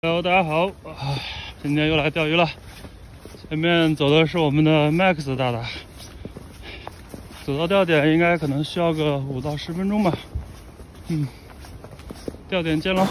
Hello， 大家好，今天又来钓鱼了。前面走的是我们的 Max 大大，走到钓点应该可能需要个5到10分钟吧。钓点见喽。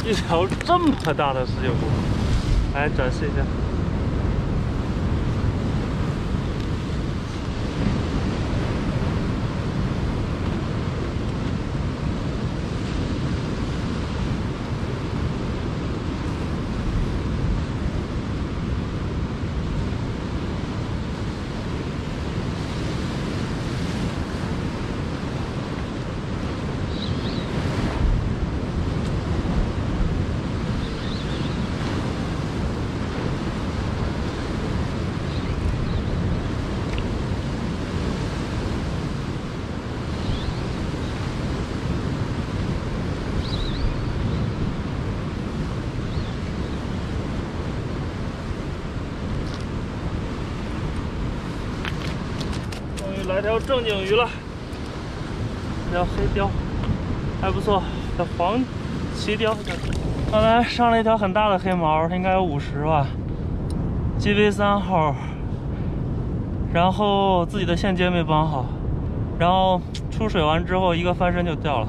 一条这么大的19股，来展示一下。来条正经鱼了，条黑鲷，还不错，叫黄鳍鲷。刚才上了一条很大的黑毛，应该有50吧 ，GV3号。然后自己的线接没绑好，然后出水完之后一个翻身就掉了。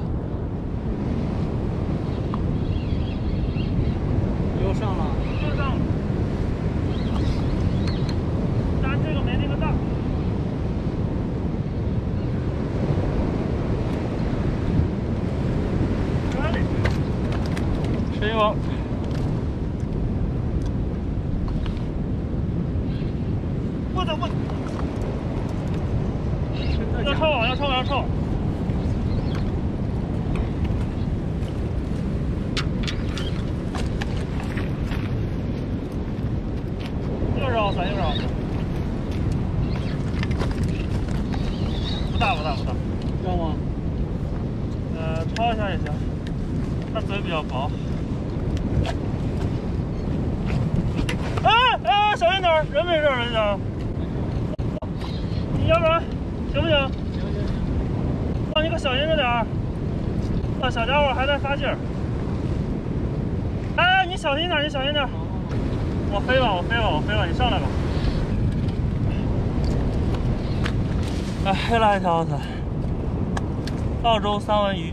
又上了，又上了，但这个没那个大。吃一网，我的，要抄网，要抄网，要抄网。又是奥三，又是奥三，不大，要吗？抄一下也行，它嘴比较薄。小心点，人没事，人家。你要不然行不行？行。你可小心着点儿，小家伙还在发劲儿。哎，你小心点，你小心点。我飞吧，你上来吧。哎，黑了一条奥三，澳洲三文鱼。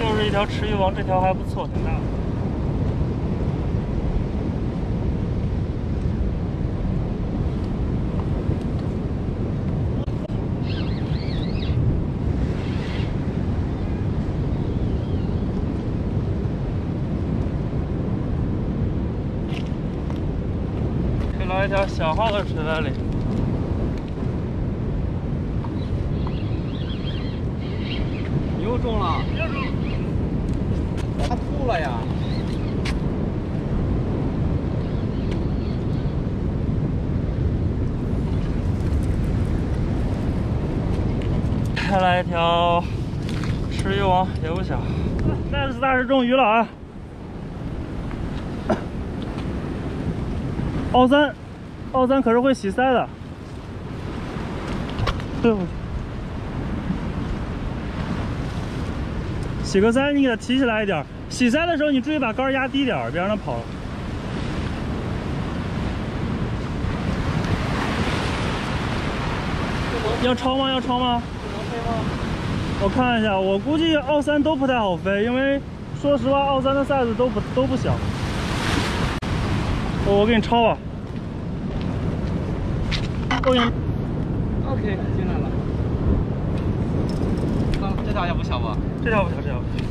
又是一条池鱼王，这条还不错，挺大的。可以来一条小号的水湾里。又中了，它吐了呀！再来一条池鱼王，也不小。Max 大师中鱼了啊！奥三可是会洗鳃的。对，洗个鳃，你给它提起来一点。洗鳃的时候，你注意把竿压低点，别让它跑了。这要超吗？要超吗？能飞吗？我看一下，我估计奥3都不太好飞，因为说实话，奥3的 size 都不小。我给你超吧。欧阳 OK， 进来了。这条也不小吧？这条不小，这条不小。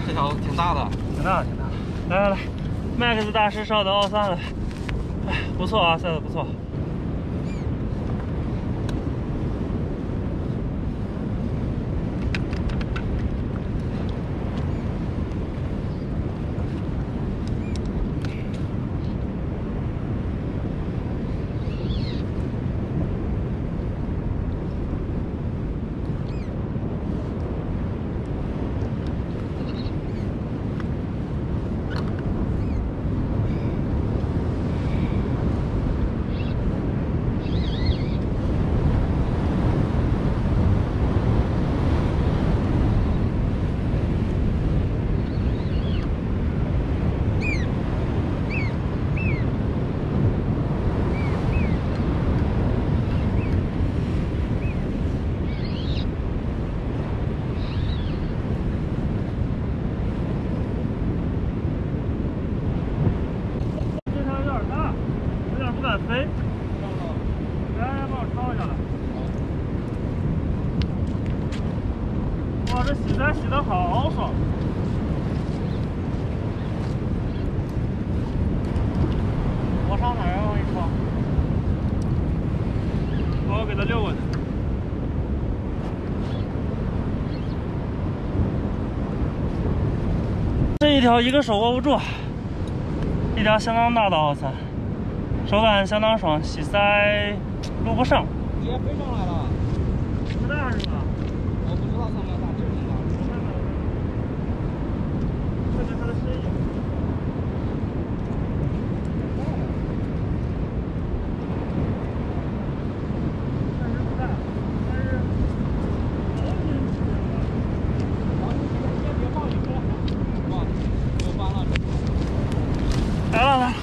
这条挺大的。挺大的，挺大的。来来来 ，Max 大师上的奥3了。哎，不错啊，赛的不错。飞，来帮我抄一下来。哇，这洗菜洗的好爽！我上哪儿啊？我给你抄。我给它溜过去。这一条一个手握不住，一条相当大的奥3。手感相当爽，洗鳃录不上，直接飞上来了，不大是吧？我不知道它没有大，就是挺大。看看它的身影。但是不大，但是先别放雨车，哇，又翻了。来了来了。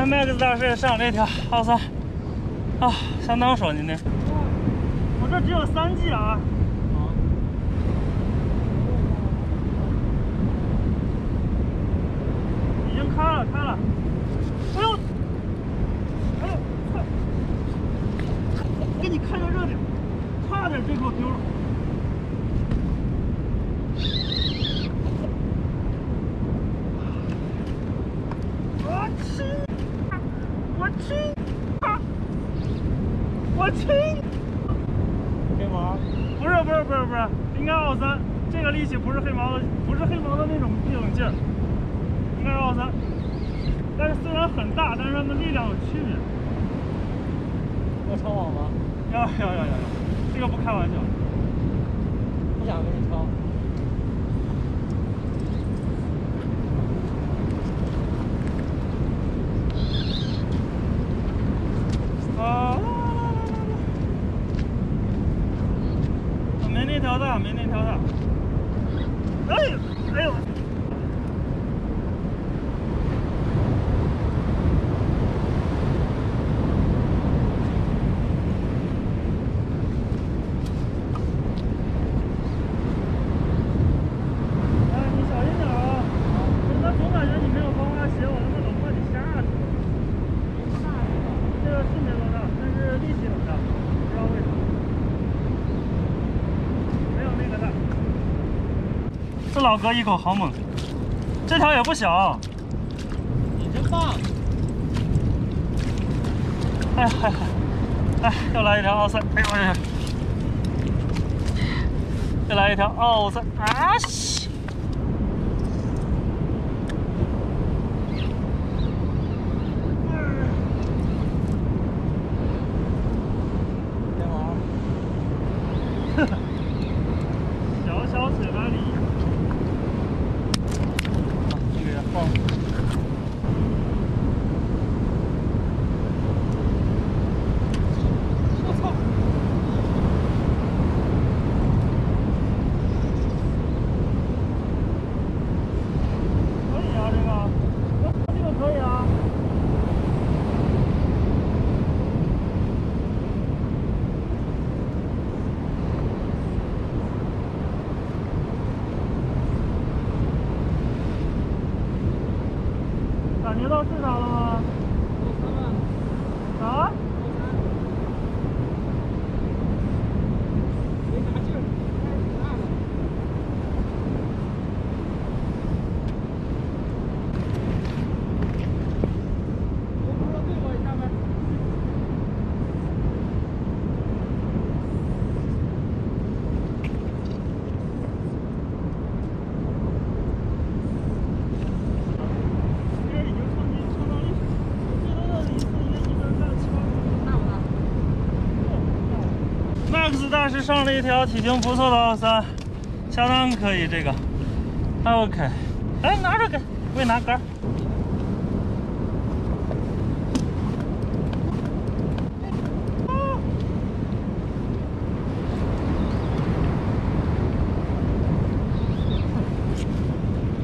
Max 大师上这条奥3，啊，相当爽今天。我这只有3G 啊。好。已经开了，开了。哎呦，哎呦，快！给你看个热点，差点这给我丢了。我去！黑毛？不是，应该奥3。这个力气不是黑毛的，不是黑毛的那种劲儿，应该是奥3。但是虽然很大，但是它们力量有区别。要抄网吗？要，这个不开玩笑。不想跟你抄。没那条大，没那条大。哎呦！你小心点啊！我总感觉你没有高跟鞋，我他妈老怕你下去。这个是没多大，但是力气很大，不知道为什么。没有那个大。这老哥一口好猛，这条也不小。你真棒！哎，又来一条奥3，哎呦，又来一条奥3，啊西！黑毛？小小水百里。这个也放。我操！可以啊，这个可以啊。感觉到市场了吗？啊？没啥劲儿，但是挺大的。我不说对我一下呗。这已经创造历史，最多的一次一个人干了7、8个。大不大Max 大师上了一条体型不错的23，相当可以这个，还 OK。哎，拿着给，我给拿杆儿。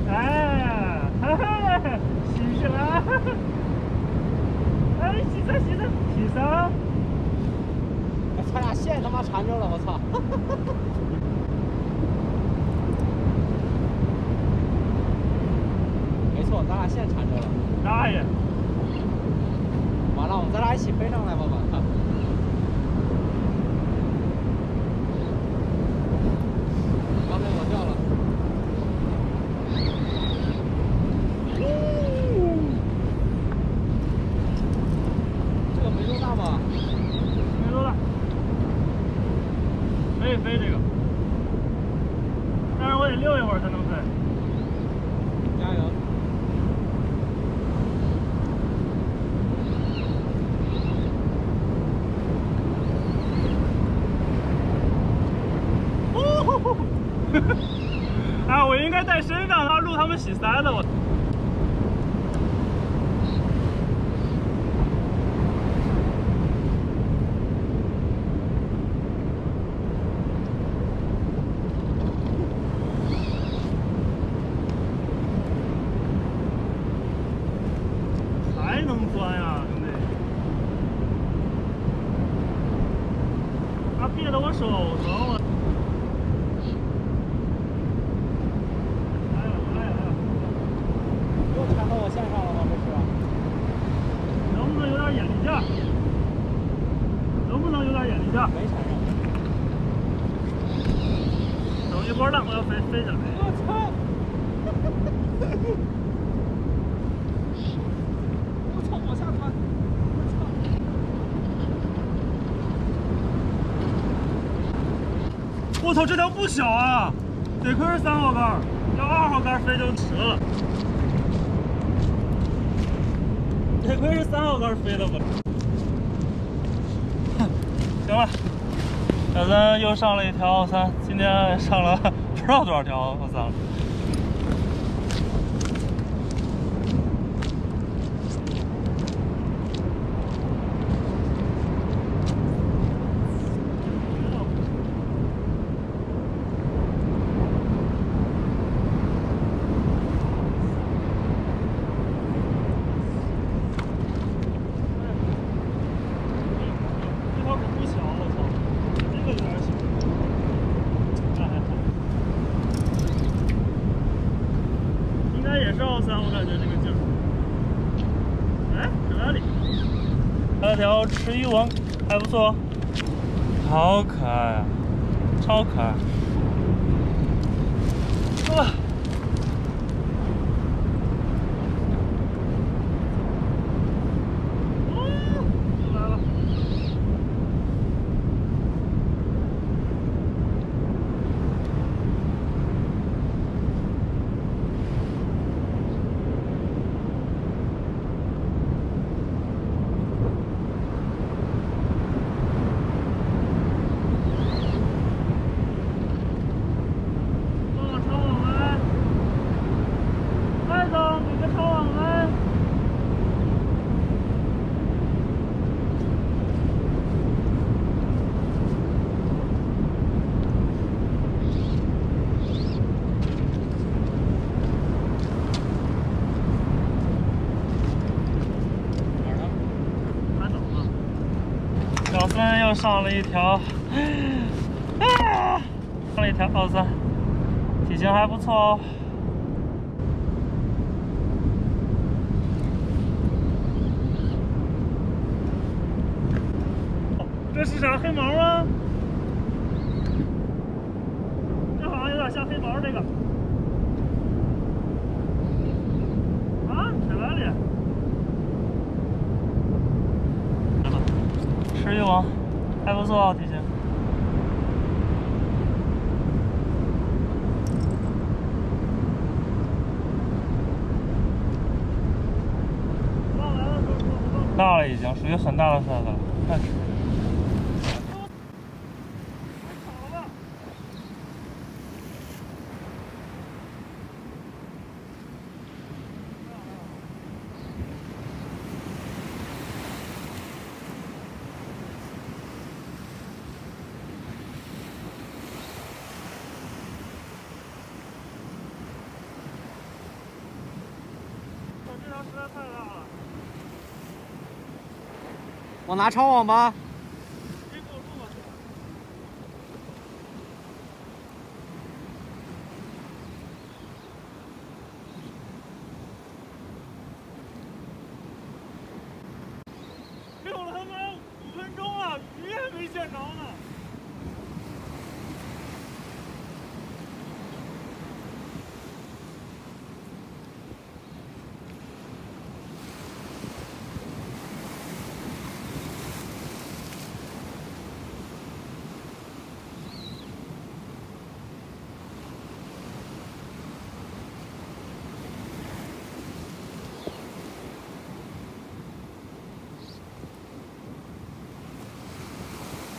哎，哈哈，洗起来！哎，洗车，洗车！咱俩线他妈缠着了，我操！没错，咱俩线缠着了。大爷，完了，咱俩一起飞上来吧，我操！刚才我掉了。这个没多大吧？没多大，可以飞这个，但是我得溜一会儿才能飞。加油！啊，我应该在身上，然后录他们洗塞的我。还能钻呀，兄弟！啊，别得我手疼我。又缠到我线上了吗？这是？能不能有点眼力劲儿？能不能有点眼力劲儿？没缠上。等一会儿浪我要飞起来。我操！我操，往下钻！我操！我操，这条不小啊！得亏是3号杆，要2号杆飞就折了。得亏是3号杆飞的我。行了，小三又上了一条23，今天上了不知道多少条23了。我感觉这个劲儿。哎，搁哪里？还有条池鱼王，还不错哦，好可爱啊，超可爱。哇！来了。又上了一条，上了一条奥森，体型还不错哦。这是啥黑毛吗？这好像有点像黑毛这个。啊，铁来里。吃一网，还不错啊，体型。大了已经，属于很大的狮子了，看吃。这条实在太大了。我拿超网吧。别给我住吧。遛了他妈5分钟了，鱼也没见着呢。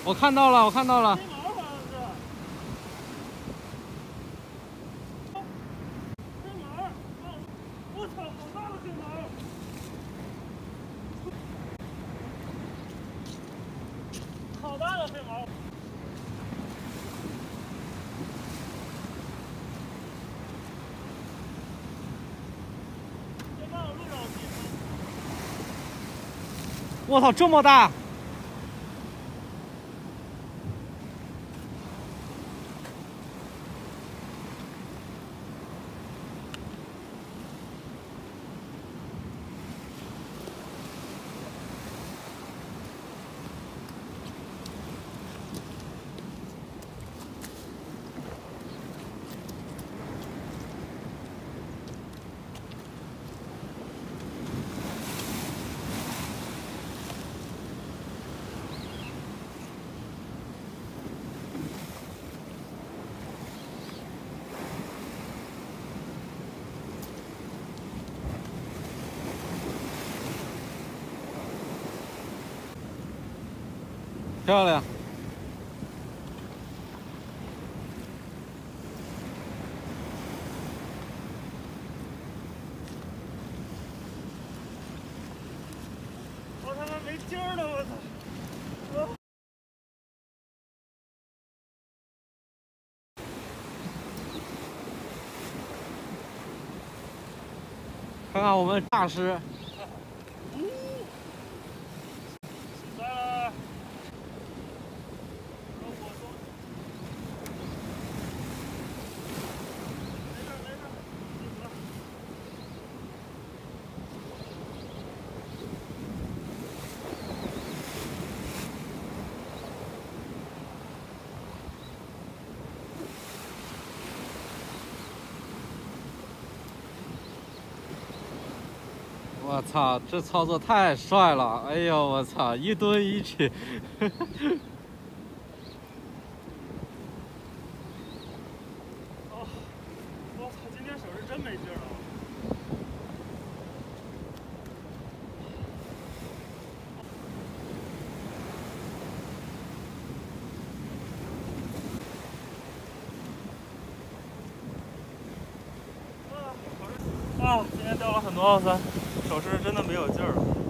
我看到了，我看到了。黑毛好像是。黑毛，我操，好大的黑毛！好大的黑毛！别帮我录上去。我操，这么大！漂亮。我他妈没劲儿了，我操！看看我们大师。来来来。我操，这操作太帅了！哎呦，我操，一蹲一起。哦，我操，今天手是真没劲儿了。啊，今天钓了很多奥森，手是真的没有劲儿了。